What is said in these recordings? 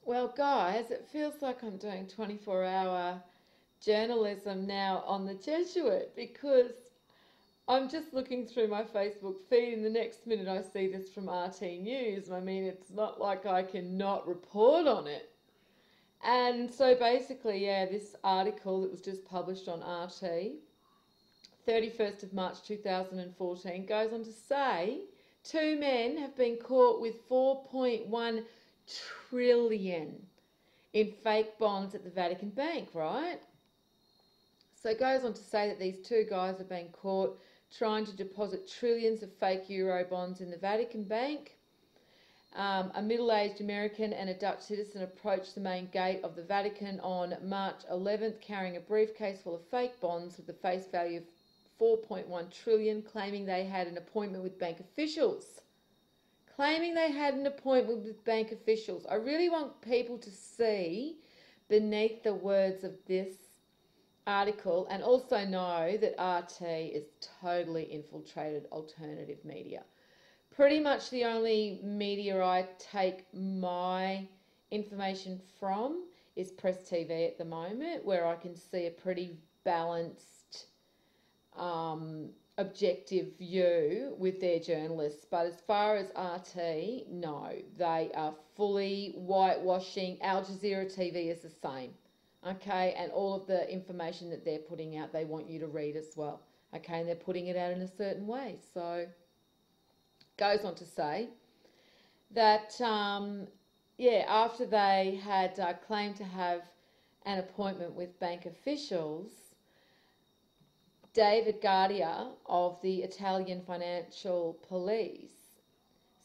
Well, guys, it feels like I'm doing 24-hour journalism now on the Jesuit because I'm just looking through my Facebook feed and the next minute I see this from RT News. I mean, it's not like I can not report on it. And so basically, yeah, this article that was just published on RT, 31st of March 2014, goes on to say two men have been caught with 4.1 trillion in fake bonds at the Vatican Bank, right? So it goes on to say that these two guys have been caught trying to deposit trillions of fake euro bonds in the Vatican Bank. A middle-aged American and a Dutch citizen approached the main gate of the Vatican on March 11th carrying a briefcase full of fake bonds with the face value of 4.1 trillion, claiming they had an appointment with bank officials. Claiming they had an appointment with bank officials. I really want people to see beneath the words of this article and also know that RT is totally infiltrated alternative media. Pretty much the only media I take my information from is Press TV at the moment, where I can see a pretty balanced, objective view with their journalists. But as far as RT, no, they are fully whitewashing. Al Jazeera TV is the same. Okay, and all of the information that they're putting out, they want you to read as well. Okay, and they're putting it out in a certain way. So, goes on to say that, yeah, after they had claimed to have an appointment with bank officials, David Guardia of the Italian Financial Police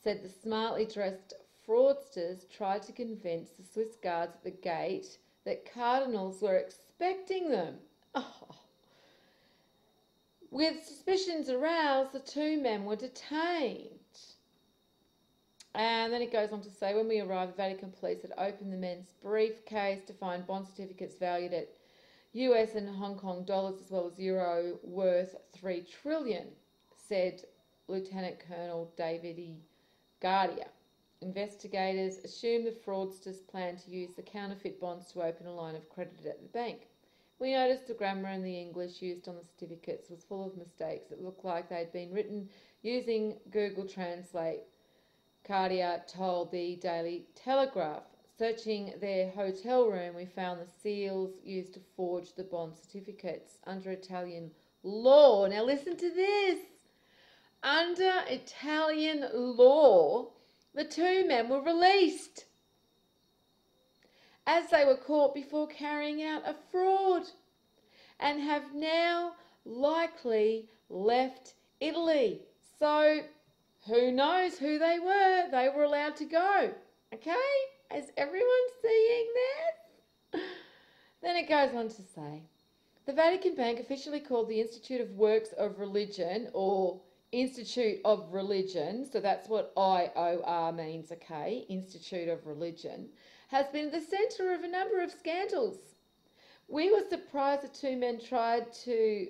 said the smartly dressed fraudsters tried to convince the Swiss guards at the gate that cardinals were expecting them. Oh. With suspicions aroused, the two men were detained. And then it goes on to say, when we arrived, the Vatican police had opened the men's briefcase to find bond certificates valued at US and Hong Kong dollars as well as euro worth 3 trillion, said Lieutenant Colonel David Guardia. Investigators assumed the fraudsters planned to use the counterfeit bonds to open a line of credit at the bank. We noticed the grammar and the English used on the certificates was full of mistakes. It looked like they'd been written using Google Translate, Guardia told the Daily Telegraph. Searching their hotel room, we found the seals used to forge the bond certificates under Italian law. Now listen to this. Under Italian law, the two men were released as they were caught before carrying out a fraud and have now likely left Italy. So who knows who they were? They were allowed to go. Okay? Is everyone seeing this? Then it goes on to say, the Vatican Bank, officially called the Institute of Works of Religion, or Institute of Religion, so that's what IOR means, okay, Institute of Religion, has been at the centre of a number of scandals. We were surprised the two men tried to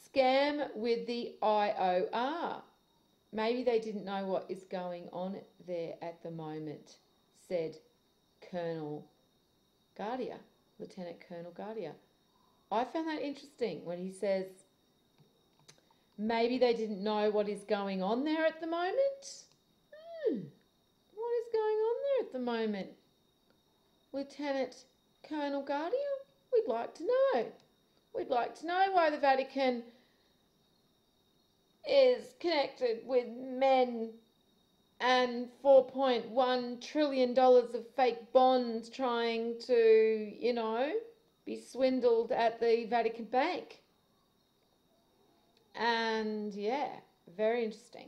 scam with the IOR. Maybe they didn't know what is going on there at the moment, said Colonel Guardia, Lieutenant Colonel Guardia. I found that interesting when he says maybe they didn't know what is going on there at the moment. What is going on there at the moment? Lieutenant Colonel Guardia, we'd like to know. We'd like to know why the Vatican is connected with men and $4.1 trillion of fake bonds trying to, be swindled at the Vatican Bank. And yeah, very interesting.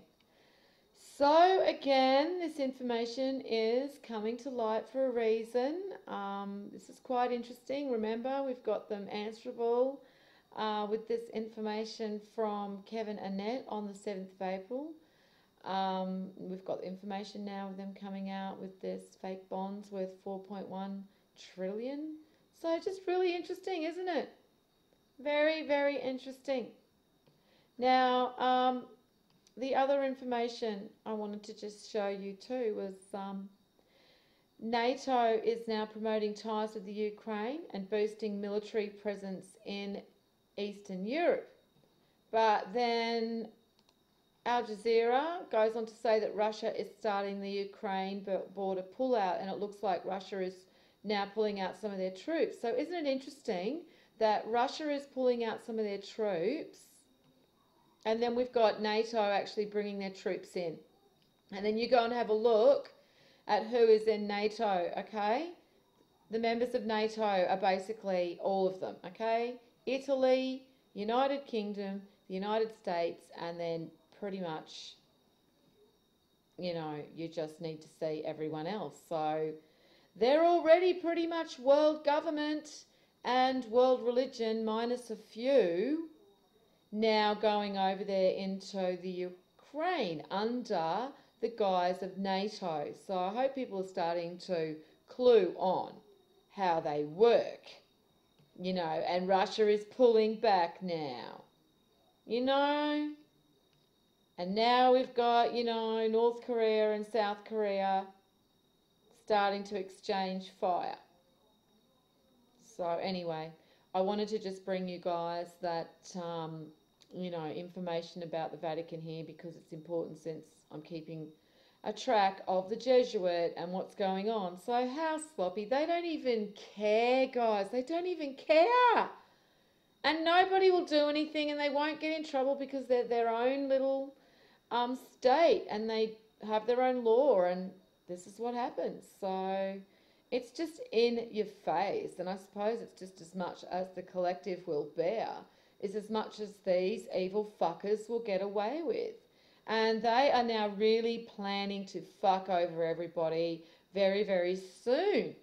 So again, this information is coming to light for a reason. This is quite interesting. Remember, we've got them answerable with this information from Kevin Annett on the 7th of April. We've got information now with them coming out with this fake bonds worth 4.1 trillion. So just really interesting, isn't it? Very, very interesting. Now, the other information I wanted to just show you too was NATO is now promoting ties with the Ukraine and boosting military presence in Eastern Europe. But then Al Jazeera goes on to say that Russia is starting the Ukraine border pullout, and it looks like Russia is now pulling out some of their troops. So isn't it interesting that Russia is pulling out some of their troops, and then we've got NATO actually bringing their troops in? And then you go and have a look at who is in NATO, okay? The members of NATO are basically all of them, okay? Italy, United Kingdom, the United States, and then pretty much, you know, you just need to see everyone else. So they're already pretty much world government and world religion, minus a few, now going over there into the Ukraine under the guise of NATO. So I hope people are starting to clue on how they work, you know, and Russia is pulling back now, you know, and now we've got, you know, North Korea and South Korea starting to exchange fire. So anyway, I wanted to just bring you guys that, you know, information about the Vatican here, because it's important since I'm keeping a track of the Jesuit and what's going on. So how sloppy. They don't even care, guys. They don't even care. And nobody will do anything, and they won't get in trouble because they're their own little state, and they have their own law, and this is what happens. So it's just in your face, and I suppose it's just as much as the collective will bear, is as much as these evil fuckers will get away with. And they are now really planning to fuck over everybody very, very soon,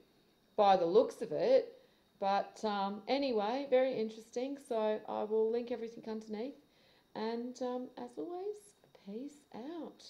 by the looks of it. But anyway, very interesting. So I will link everything underneath. And as always, peace out.